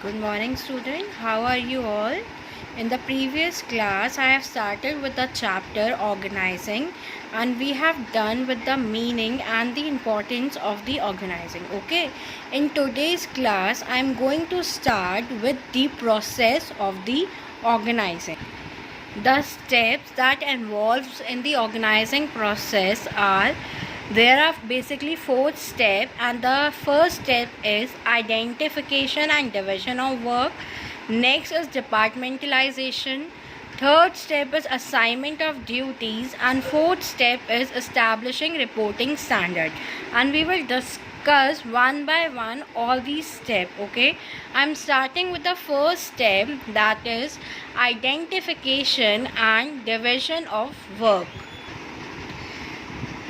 Good morning, student. How are you all? In the previous class, I have started with the chapter organizing, and we have done with the meaning and the importance of the organizing. Okay. In today's class, I am going to start with the process of the organizing. The steps that involves in the organizing process are there are basically four steps, and the first step is identification and division of work. Next is departmentalization. Third step is assignment of duties, and fourth step is establishing reporting standard. And we will discuss one by one all these steps. Okay, I'm starting with the first step, that is identification and division of work.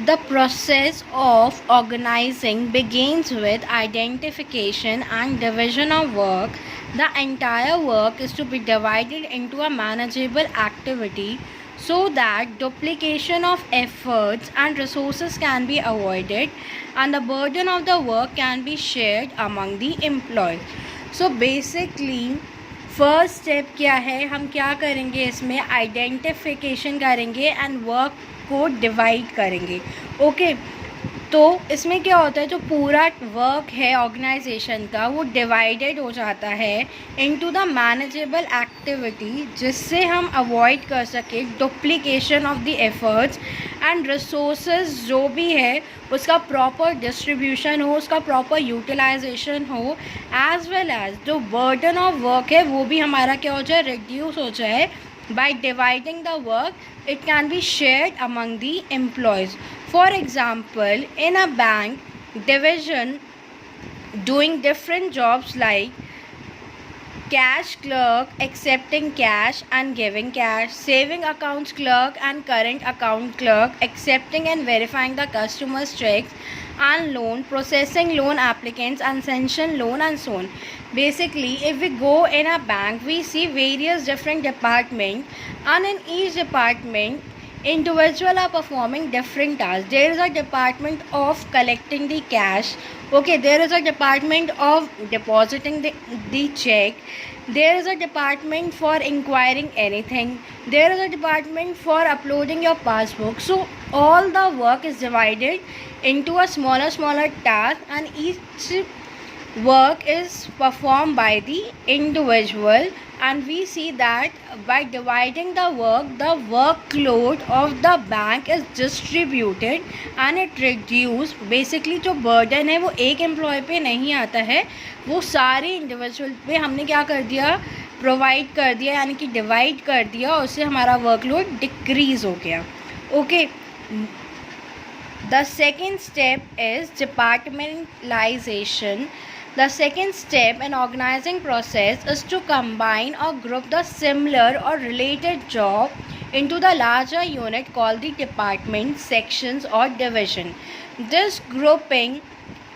The process of organizing begins with identification and division of work. The entire work is to be divided into a manageable activity so that duplication of efforts and resources can be avoided and the burden of the work can be shared among the employees. So basically first step क्या है, हम क्या करेंगे इसमें identification करेंगे and work को divide करेंगे. Okay, तो इसमें क्या होता है, जो पूरा वर्क है ऑर्गेनाइजेशन का वो डिवाइडेड हो जाता है इनटू द मैनेजेबल एक्टिविटी, जिससे हम अवॉइड कर सके duplication of the efforts and resources जो भी है उसका प्रॉपर डिस्ट्रीब्यूशन हो, उसका प्रॉपर यूटिलाइजेशन हो, एज वेल एज जो बर्डन ऑफ वर्क है वो भी हमारा क्या हो जाए, रिड्यूस हो जाए. By dividing the work, it can be shared among the employees. For example, in a bank, division doing different jobs like cash clerk accepting cash and giving cash, saving accounts clerk and current account clerk accepting and verifying the customers' checks and loan, processing loan applicants and sanction loan, and so on. Basically, if we go in a bank, we see various different departments, and in each department individual are performing different tasks. There is a department of collecting the cash. Okay, there is a department of depositing the check. There is a department for inquiring anything. There is a department for uploading your passbook. So all the work is divided into a smaller task, and each work is performed by the individual. And we see that by dividing the workload of the bank is distributed and it reduce. Basically जो burden है वो एक employ पे नहीं आता है, वो सारे इंडिविजुअल पे हमने क्या कर दिया, प्रोवाइड कर दिया, यानी कि डिवाइड कर दिया, और उससे हमारा वर्कलोड डिक्रीज हो गया. Okay, the second step is departmentalisation. The second step in organizing process is to combine or group the similar or related job into the larger unit called the department, sections or division. This grouping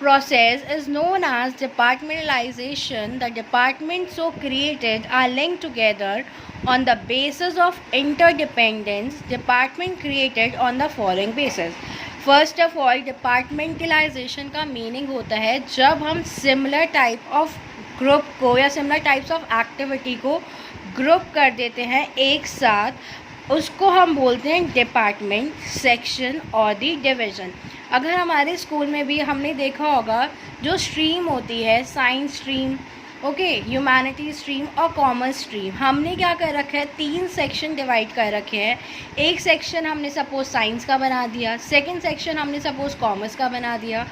process is known as departmentalization. The departments so created are linked together on the basis of interdependence. Department created on the following basis. First of all, departmentalisation का meaning होता है जब हम similar type of group को या similar types of activity को group कर देते हैं एक साथ, उसको हम बोलते हैं डिपार्टमेंट, सेक्शन और दी डिवीज़न. अगर हमारे स्कूल में भी हमने देखा होगा, जो स्ट्रीम होती है, science stream, okay, humanity stream और कॉमर्स स्ट्रीम, हमने क्या कर रखा है, 3 सेक्शन डिवाइड कर रखे हैं. एक सेक्शन हमने सपोज साइंस का बना दिया, सेकंड सेक्शन हमने सपोज कॉमर्स का बना दिया,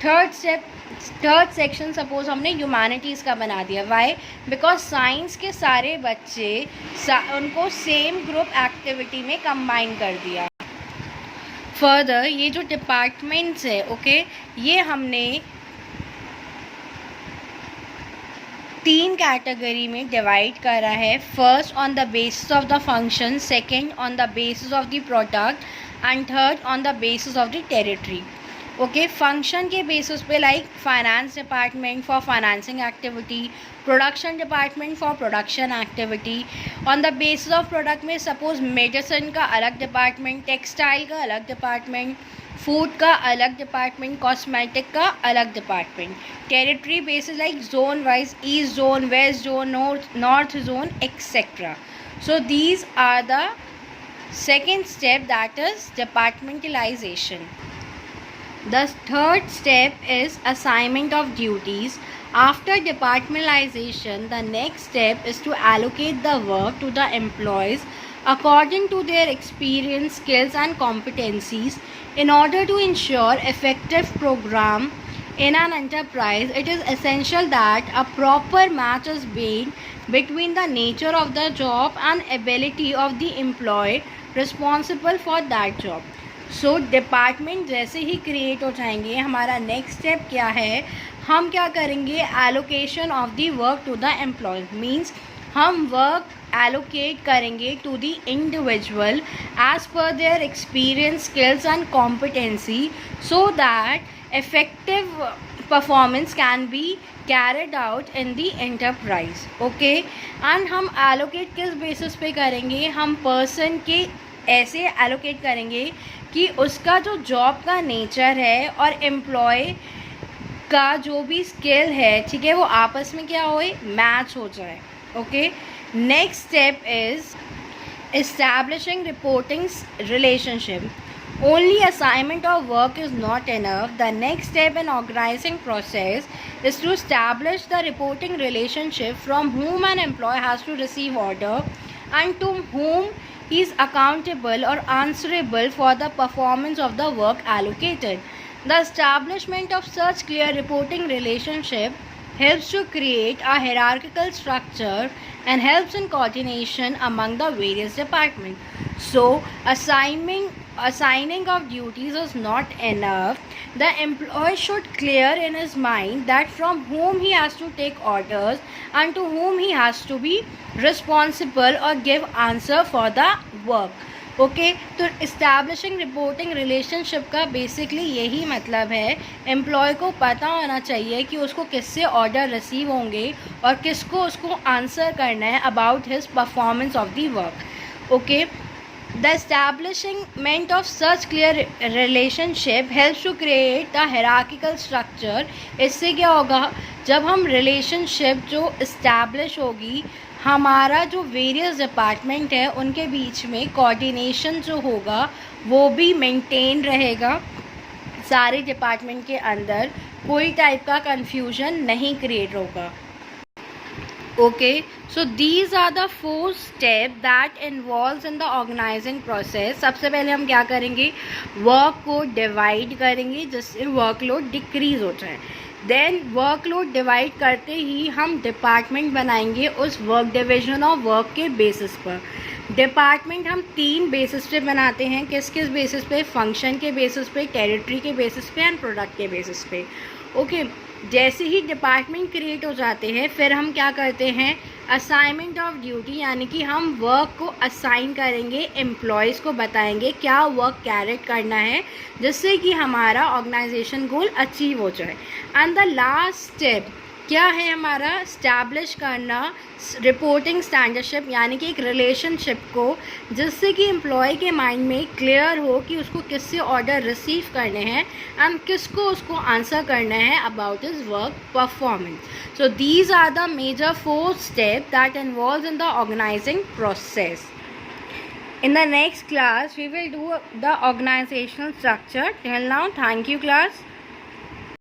थर्ड सेक्शन सपोज हमने ह्यूमैनिटीज़ का बना दिया. वाई? बिकॉज साइंस के सारे बच्चे उनको सेम ग्रुप एक्टिविटी में कंबाइन कर दिया. फर्दर, ये जो डिपार्टमेंट्स है, ओके, ये हमने 3 कैटेगरी में डिवाइड करा है. First on the basis of the function, second on the basis of the product and third on the basis of the territory. Okay, function के बेसिस पे like finance department for financing activity, production department for production activity. On the basis of product में suppose medicine का अलग department, textile का अलग department, food का अलग department, cosmetic का अलग department, territory basis like zone wise, east zone, west zone, north zone, etcetera. So these are the second step, that is departmentalization. The third step is assignment of duties. After departmentalization, the next step is to allocate the work to the employees according to their experience, skills and competencies. In order to ensure effective program in an enterprise, it is essential that a proper match is made between the nature of the job and ability of the employee responsible for that job. So department जैसे ही create हो जाएंगे, हमारा next step क्या है, हम क्या करेंगे, allocation of the work to the employ. Means हम वर्क एलोकेट करेंगे to the individual as per their experience, skills and competency, so that effective performance can be carried out in the enterprise. Okay, and हम allocate किस basis पे करेंगे, हम person के ऐसे allocate करेंगे कि उसका जो जॉब का नेचर है और एम्प्लॉय का जो भी स्किल है, ठीक है, वो आपस में क्या होए, मैच हो जाए. Okay, next step is establishing reporting relationship. Only assignment of work is not enough. The next step in organizing process is to establish the reporting relationship from whom an employee has to receive order and to whom he is accountable or answerable for the performance of the work allocated. The establishment of such clear reporting relationship helps to create a hierarchical structure and helps in coordination among the various departments. So, assigning of duties is not enough. The employee should clear in his mind that from whom he has to take orders and to whom he has to be responsible or give answer for the work. Okay, तो establishing reporting relationship का basically यही मतलब है, employ को पता होना चाहिए कि उसको किससे ऑर्डर रिसीव होंगे और किसको उसको आंसर करना है about his performance of the work. Okay, the establishment of such clear relationship helps to the hierarchical structure. इससे क्या होगा, जब हम रिलेशनशिप जो इस्टेब्लिश होगी, हमारा जो वेरियस डिपार्टमेंट है उनके बीच में कोऑर्डिनेशन जो होगा वो भी मेंटेन रहेगा. सारे डिपार्टमेंट के अंदर कोई टाइप का कन्फ्यूजन नहीं क्रिएट होगा. Okay, so these are the 4 step that involves in the organizing process. सबसे पहले हम क्या करेंगे, वर्क को डिवाइड करेंगे जिससे वर्कलोड डिक्रीज हो जाए. देन वर्कलोड डिवाइड करते ही हम डिपार्टमेंट बनाएंगे उस वर्क डिवीजन और वर्क के बेसिस पर. डिपार्टमेंट हम 3 बेसिस पे बनाते हैं. किस किस बेसिस पे, फंक्शन के बेसिस पे, टेरिटरी के बेसिस पे एंड प्रोडक्ट के बेसिस पे. ओके, जैसे ही डिपार्टमेंट क्रिएट हो जाते हैं फिर हम क्या करते हैं, असाइनमेंट ऑफ ड्यूटी, यानी कि हम वर्क को असाइन करेंगे, एम्प्लॉयज़ को बताएंगे क्या वर्क कैरेट करना है जिससे कि हमारा ऑर्गेनाइजेशन गोल अचीव हो जाए. एंड द लास्ट स्टेप क्या है हमारा, स्टैब्लिश करना रिपोर्टिंग स्टैंडर्डशिप, यानी कि एक रिलेशनशिप को जिससे कि एम्प्लॉय के माइंड में क्लियर हो कि उसको किससे ऑर्डर रिसीव करने हैं एंड किसको उसको आंसर करना है about his work performance. So these are the major 4 steps that involves in the organizing process. In the next class we will do the organizational structure. Till now, thank you class.